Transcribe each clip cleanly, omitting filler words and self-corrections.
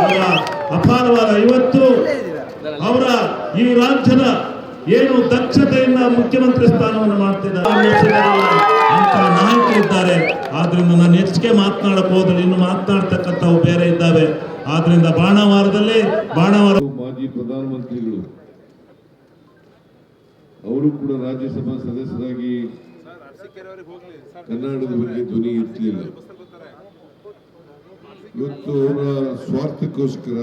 ಅವರ ಅಪಾರವಾದ ಇವತ್ತು ಅವರ ಈ ರಾಜ್ಯದ ಏನು ದಕ್ಷತೆಯಿಂದ ಮುಖ್ಯಮಂತ್ರಿ ಸ್ಥಾನವನ್ನು ಮಾಡ್ತಿದ್ದಾರೆ ಅಂತ ನಾಯಕರಿದ್ದಾರೆ. ಆದ್ರಿಂದ ನಾನು ಹೆಚ್ಚಿಗೆ ಮಾತನಾಡಕ್ ಹೋದ್ರೆ ಇನ್ನು ಮಾತನಾಡ್ತಕ್ಕಂಥವು ಬೇರೆ ಇದ್ದಾವೆ. ಆದ್ರಿಂದ ಬಾಣಾವಾರದಲ್ಲಿ ಮಾಜಿ ಪ್ರಧಾನಮಂತ್ರಿಗಳು ಅವರು ಕೂಡ ರಾಜ್ಯಸಭಾ ಸದಸ್ಯರಾಗಿ ಕನ್ನಡದ ಬಗ್ಗೆ ಧ್ವನಿ ಇರ್ತಿಲ್ಲ. ಇವತ್ತು ಅವರ ಸ್ವಾರ್ಥಕ್ಕೋಸ್ಕರ,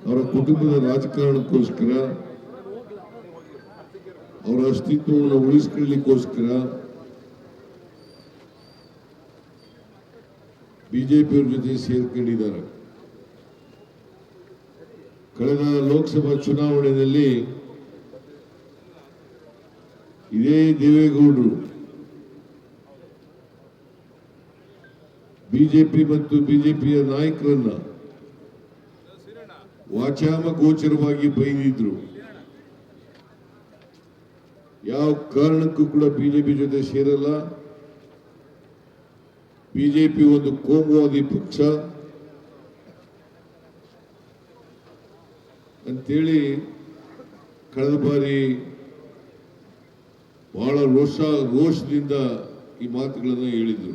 ಅವರ ಕುಟುಂಬದ ರಾಜಕಾರಣಕ್ಕೋಸ್ಕರ, ಅವರ ಅಸ್ತಿತ್ವವನ್ನು ಉಳಿಸಿಕೊಳ್ಳಲಿಕ್ಕೋಸ್ಕರ ಬಿಜೆಪಿಯವ್ರ ಜೊತೆ ಸೇರ್ಕೊಂಡಿದ್ದಾರೆ. ಕಳೆದ ಲೋಕಸಭಾ ಚುನಾವಣೆಯಲ್ಲಿ ಇದೇ ದೇವೇಗೌಡರು ಬಿಜೆಪಿ ಮತ್ತು ಬಿಜೆಪಿಯ ನಾಯಕರನ್ನ ವಾಚಾಮ ಗೋಚರವಾಗಿ ಬೈದಿದ್ರು. ಯಾವ ಕಾರಣಕ್ಕೂ ಕೂಡ ಬಿಜೆಪಿ ಜೊತೆ ಸೇರಲ್ಲ, ಬಿಜೆಪಿ ಒಂದು ಕೋಮುವಾದಿ ಪಕ್ಷ ಅಂತೇಳಿ ಕಳೆದ ಬಾರಿ ಬಹಳ ರೋಷದಿಂದ ಈ ಮಾತುಗಳನ್ನು ಹೇಳಿದ್ರು.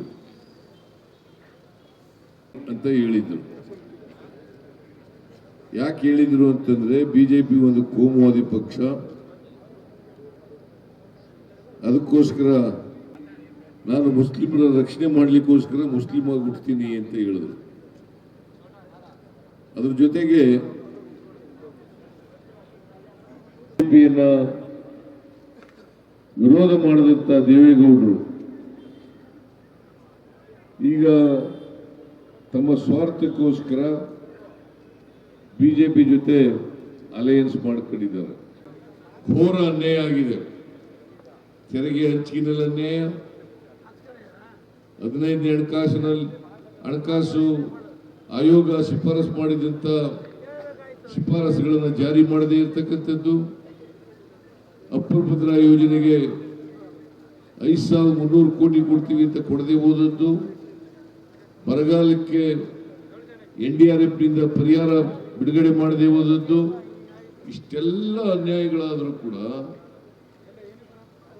ಯಾಕೆ ಹೇಳಿದ್ರು ಅಂತಂದ್ರೆ ಬಿಜೆಪಿ ಒಂದು ಕೋಮುವಾದಿ ಪಕ್ಷ, ಅದಕ್ಕೋಸ್ಕರ ನಾನು ಮುಸ್ಲಿಮರ ರಕ್ಷಣೆ ಮಾಡಲಿಕ್ಕೋಸ್ಕರ ಮುಸ್ಲಿಂ ಆಗಿ ಹುಡ್ತೀನಿ ಅಂತ ಹೇಳಿದ್ರು. ಅದ್ರ ಜೊತೆಗೆ ಬಿಜೆಪಿಯನ್ನ ವಿರೋಧ ಮಾಡಿದಂತ ದೇವೇಗೌಡರು ಈಗ ತಮ್ಮ ಸ್ವಾರ್ಥಕ್ಕೋಸ್ಕರ ಬಿಜೆಪಿ ಜೊತೆ ಅಲಯನ್ಸ್ ಮಾಡ್ಕೊಂಡಿದ್ದಾರೆ. ಘೋರ ಅನ್ಯಾಯ ಆಗಿದೆ. ತೆರಿಗೆ ಹಂಚಿಕೆನಲ್ಲಿ ಅನ್ಯಾಯ, 15ನೇ ಹಣಕಾಸು ಆಯೋಗ ಶಿಫಾರಸು ಮಾಡಿದಂತ ಶಿಫಾರಸುಗಳನ್ನು ಜಾರಿ ಮಾಡದೇ ಇರತಕ್ಕಂಥದ್ದು, ಅಪ್ಪರ್ ಭದ್ರಾ ಯೋಜನೆಗೆ 5,300 ಕೋಟಿ ಕೊಡ್ತೀವಿ ಅಂತ ಕೊಡದೆ ಹೋದದ್ದು, ಬರಗಾಲಕ್ಕೆ NDRFನಿಂದ ಪರಿಹಾರ ಬಿಡುಗಡೆ ಮಾಡದೆ ಹೋದದ್ದು, ಇಷ್ಟೆಲ್ಲ ಅನ್ಯಾಯಗಳಾದರೂ ಕೂಡ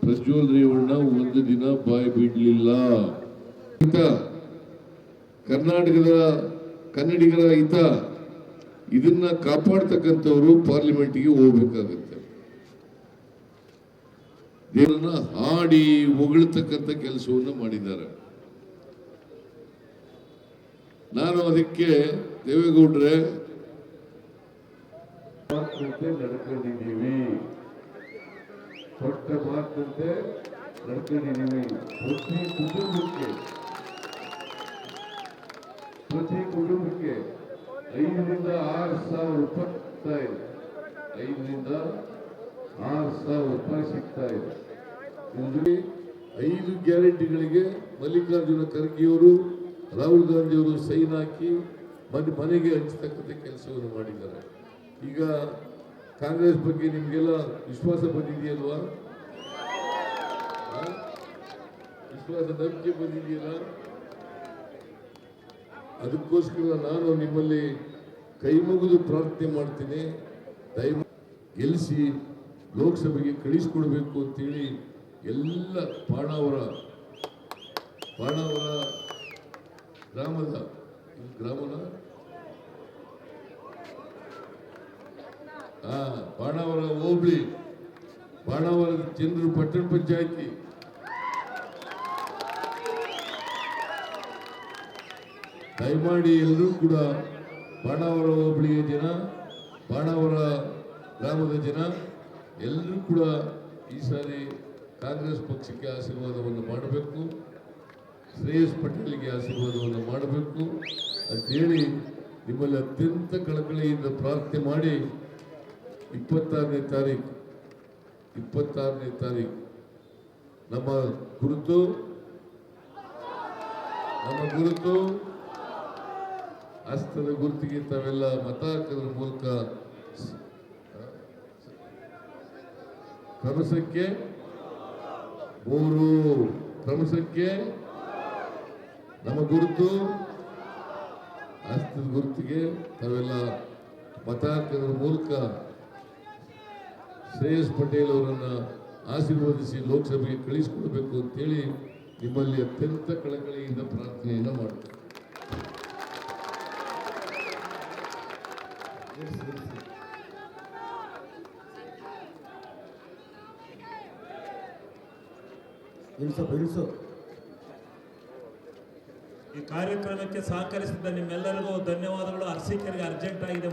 ಪ್ರಜ್ವಲ್ ರೇವಣ್ಣ ಒಂದು ದಿನ ಬಾಯಿ ಬಿಡಲಿಲ್ಲ. ಕರ್ನಾಟಕದ ಕನ್ನಡಿಗರ ಹಿತ ಇದನ್ನ ಕಾಪಾಡ್ತಕ್ಕಂಥವರು ಪಾರ್ಲಿಮೆಂಟ್ಗೆ ಹೋಗ್ಬೇಕಾಗತ್ತೆ. ದೇವರನ್ನ ಹಾಡಿ ಹೊಗಳ್ತಕ್ಕಂಥ ಕೆಲಸವನ್ನು ಮಾಡಿದ್ದಾರೆ. ನಾನು ಅದಕ್ಕೆ ದೇವೇಗೌಡ್ರೆ ನಡ್ಕೊಂಡಿದ್ದೀವಿ, ಕೊಟ್ಟ ಮಾತಂತೆ ನಡ್ಕೊಂಡಿದ್ದೀವಿ. ಪ್ರತಿ ಕುಟುಂಬಕ್ಕೆ 5ರಿಂದ 6,000 ರೂಪಾಯಿ ಸಿಗ್ತಾ ಇದೆ. 5ರಿಂದ 6,000 ರೂಪಾಯಿ ಸಿಗ್ತಾ ಇದೆ. 5 ಗ್ಯಾರಂಟಿಗಳಿಗೆ ಮಲ್ಲಿಕಾರ್ಜುನ ಖರ್ಗೆಯವರು, ರಾಹುಲ್ ಗಾಂಧಿ ಅವರು ಸೈನ್ ಹಾಕಿ ಮನೆಗೆ ಹಂಚತಕ್ಕಂಥ ಕೆಲಸವನ್ನು ಮಾಡಿದ್ದಾರೆ. ಈಗ ಕಾಂಗ್ರೆಸ್ ಬಗ್ಗೆ ನಿಮ್ಗೆಲ್ಲ ವಿಶ್ವಾಸ ಬಂದಿದೆಯಲ್ವಾ? ವಿಶ್ವಾಸ, ನಂಬಿಕೆ ಬಂದಿದೆಯಲ್ಲ? ಅದಕ್ಕೋಸ್ಕರ ನಾನು ನಿಮ್ಮಲ್ಲಿ ಕೈ ಮುಗಿದು ಪ್ರಾರ್ಥನೆ ಮಾಡ್ತೀನಿ, ದಯಮಾಡಿ ಗೆಲ್ಲಿಸಿ ಲೋಕಸಭೆಗೆ ಕಳಿಸಿಕೊಡ್ಬೇಕು ಅಂತೇಳಿ ಎಲ್ಲ ಬಾಣಾವರ ಬಾಣಾವರ ಹೋಬಳಿ, ಬಾಣಾವರದ ಜನರು, ಪಟ್ಟಣ ಪಂಚಾಯತಿ ದಯಮಾಡಿ ಎಲ್ಲರೂ ಕೂಡ ಬಾಣಾವರ ಹೋಬಳಿಯ ಜನ, ಬಾಣಾವರ ಗ್ರಾಮದ ಜನ ಎಲ್ಲರೂ ಕೂಡ ಈ ಸಾರಿ ಕಾಂಗ್ರೆಸ್ ಪಕ್ಷಕ್ಕೆ ಆಶೀರ್ವಾದವನ್ನು ಮಾಡಬೇಕು, ಶ್ರೇಯಸ್ ಪಟೇಲ್ಗೆ ಆಶೀರ್ವಾದವನ್ನು ಮಾಡಬೇಕು ಅಂತೇಳಿ ನಿಮ್ಮಲ್ಲಿ ಅತ್ಯಂತ ಕಳಕಳಿಯಿಂದ ಪ್ರಾರ್ಥನೆ ಮಾಡಿ 26ನೇ ತಾರೀಕು ನಮ್ಮ ಗುರುತು ಹಸ್ತದ ಗುರುತಿಗೆ ತಾವೆಲ್ಲ ಮತ ಹಾಕೋದ್ರ ಮೂಲಕ ಕ್ರಮಸಂಖ್ಯೆ 3 ನಮ್ಮ ಗುರುತು ಹಸ್ತದ ಗುರುತಿಗೆ ತಾವೆಲ್ಲ ಮತ ಹಾಕೋದ್ರ ಮೂಲಕ ಶ್ರೇಯಸ್ ಪಟೇಲ್ ಅವರನ್ನ ಆಶೀರ್ವದಿಸಿ ಲೋಕಸಭೆಗೆ ಕಳಿಸಿಕೊಡ್ಬೇಕು ಅಂತೇಳಿ ನಿಮ್ಮಲ್ಲಿ ಅತ್ಯಂತ ಕಳಕಳಿಯಿಂದ ಪ್ರಾರ್ಥನೆಯನ್ನು ಮಾಡ್ತಾರೆ. ಈ ಕಾರ್ಯಕ್ರಮಕ್ಕೆ ಸಹಕರಿಸಿದ ನಿಮ್ಮೆಲ್ಲರಿಗೂ ಧನ್ಯವಾದಗಳು. ಅರ್ಸಿಕರಿಗೆ ಅರ್ಜೆಂಟ್ ಆಗಿದೆ.